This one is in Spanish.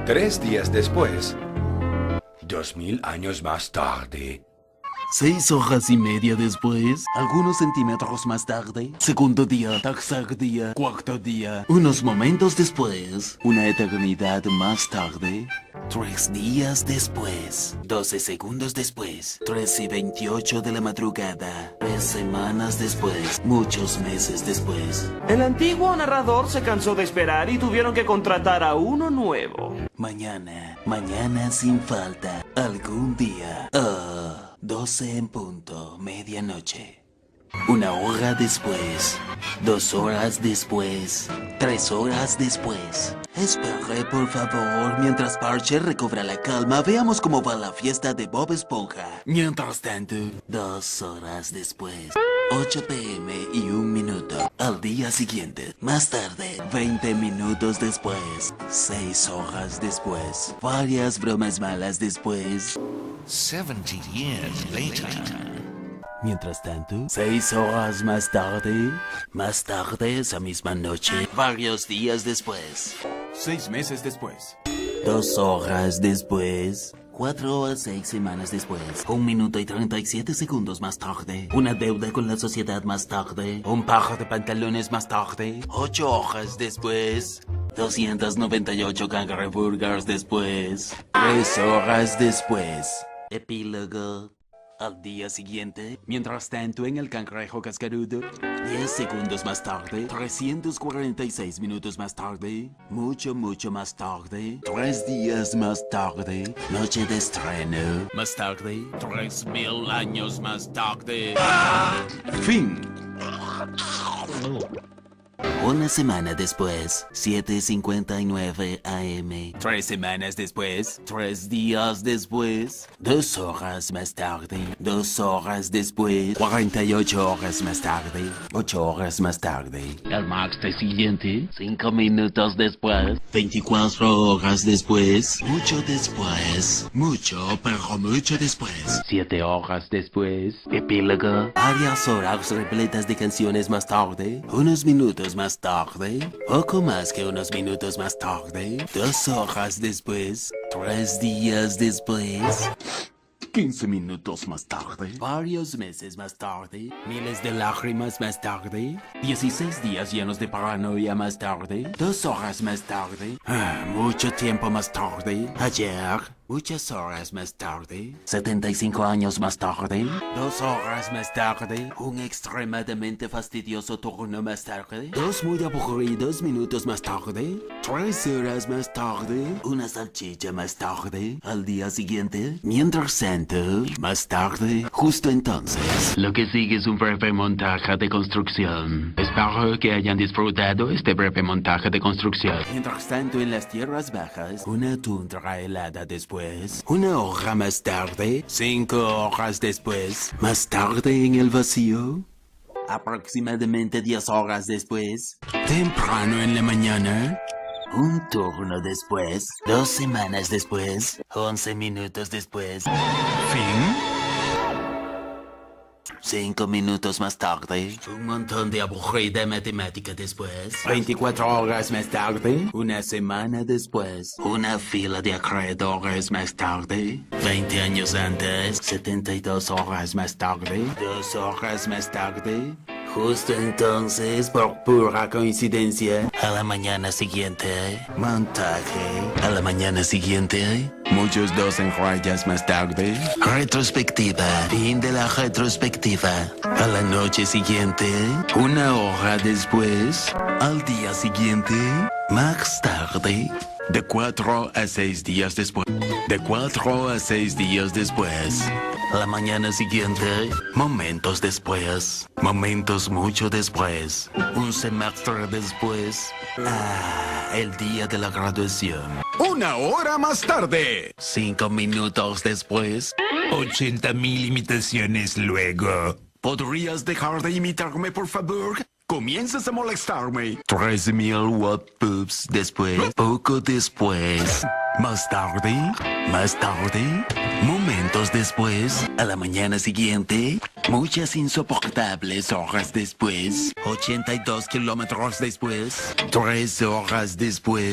3 días después, 2000 años más tarde. 6 horas y media después, algunos centímetros más tarde, segundo día, tercer día, cuarto día, unos momentos después, una eternidad más tarde, 3 días después, 12 segundos después, 3:28 de la madrugada, 3 semanas después, muchos meses después. El antiguo narrador se cansó de esperar y tuvieron que contratar a uno nuevo. Mañana sin falta, algún día. 12 en punto, medianoche. 1 hora después, 2 horas después, 3 horas después. Espere, por favor, mientras Parche recobra la calma, veamos cómo va la fiesta de Bob Esponja. Mientras tanto, 2 horas después, 8 p.m. y 1 minuto. Al día siguiente, más tarde, 20 minutos después, 6 horas después, varias bromas malas después. 70 years later. Mientras tanto, 6 horas más tarde esa misma noche, varios días después. 6 meses después. 2 horas después. 4 o 6 semanas después. 1 minuto y 37 segundos más tarde. Una deuda con la sociedad más tarde. Un par de pantalones más tarde. 8 horas después. 298 cangreburgers después. 3 horas después. Epílogo. Al día siguiente, mientras tanto en el cangrejo cascarudo, 10 segundos más tarde, 346 minutos más tarde, mucho más tarde, 3 días más tarde, noche de estreno, más tarde, 3000 años más tarde. Fin. Una semana después, 7:59 AM. 3 semanas después, 3 días después, 2 horas más tarde, 2 horas después, 48 horas más tarde, 8 horas más tarde. El martes siguiente, 5 minutos después, 24 horas después, mucho después, mucho, pero mucho después. 7 horas después, epílogo. Varias horas repletas de canciones más tarde, unos minutos más tarde, poco más que unos minutos más tarde, 2 horas después, 3 días después, 15 minutos más tarde, varios meses más tarde, miles de lágrimas más tarde, 16 días llenos de paranoia más tarde, 2 horas más tarde, mucho tiempo más tarde, ayer, muchas horas más tarde, 75 años más tarde, 2 horas más tarde, un extremadamente fastidioso turno más tarde, 2 muy aburridos minutos más tarde, 3 horas más tarde, una salchicha más tarde, al día siguiente, mientras tanto, más tarde, justo entonces. Lo que sigue es un breve montaje de construcción. Espero que hayan disfrutado este breve montaje de construcción. Mientras tanto, en las tierras bajas, una tundra helada después, 1 hora más tarde, 5 horas después, más tarde en el vacío, aproximadamente 10 horas después, temprano en la mañana, un turno después, 2 semanas después, 11 minutos después, Fin. 5 minutos más tarde, un montón de aburrida matemática después, 24 horas más tarde, una semana después, una fila de acreedores más tarde, 20 años antes, 72 horas más tarde, 2 horas más tarde. Justo entonces, por pura coincidencia, a la mañana siguiente, montaje, a la mañana siguiente, muchos 2 en rayas más tarde, retrospectiva, fin de la retrospectiva, a la noche siguiente, 1 hora después, al día siguiente, más tarde, de 4 a 6 días después, de 4 a 6 días después. La mañana siguiente, momentos después, momentos mucho después, un semestre después, el día de la graduación. 1 hora más tarde. 5 minutos después, 80,000 imitaciones luego. ¿Podrías dejar de imitarme, por favor? Comienzas a molestarme. 13,000 whoops después, poco después, más tarde, momentos después, a la mañana siguiente, muchas insoportables horas después, 82 kilómetros después, 3 horas después.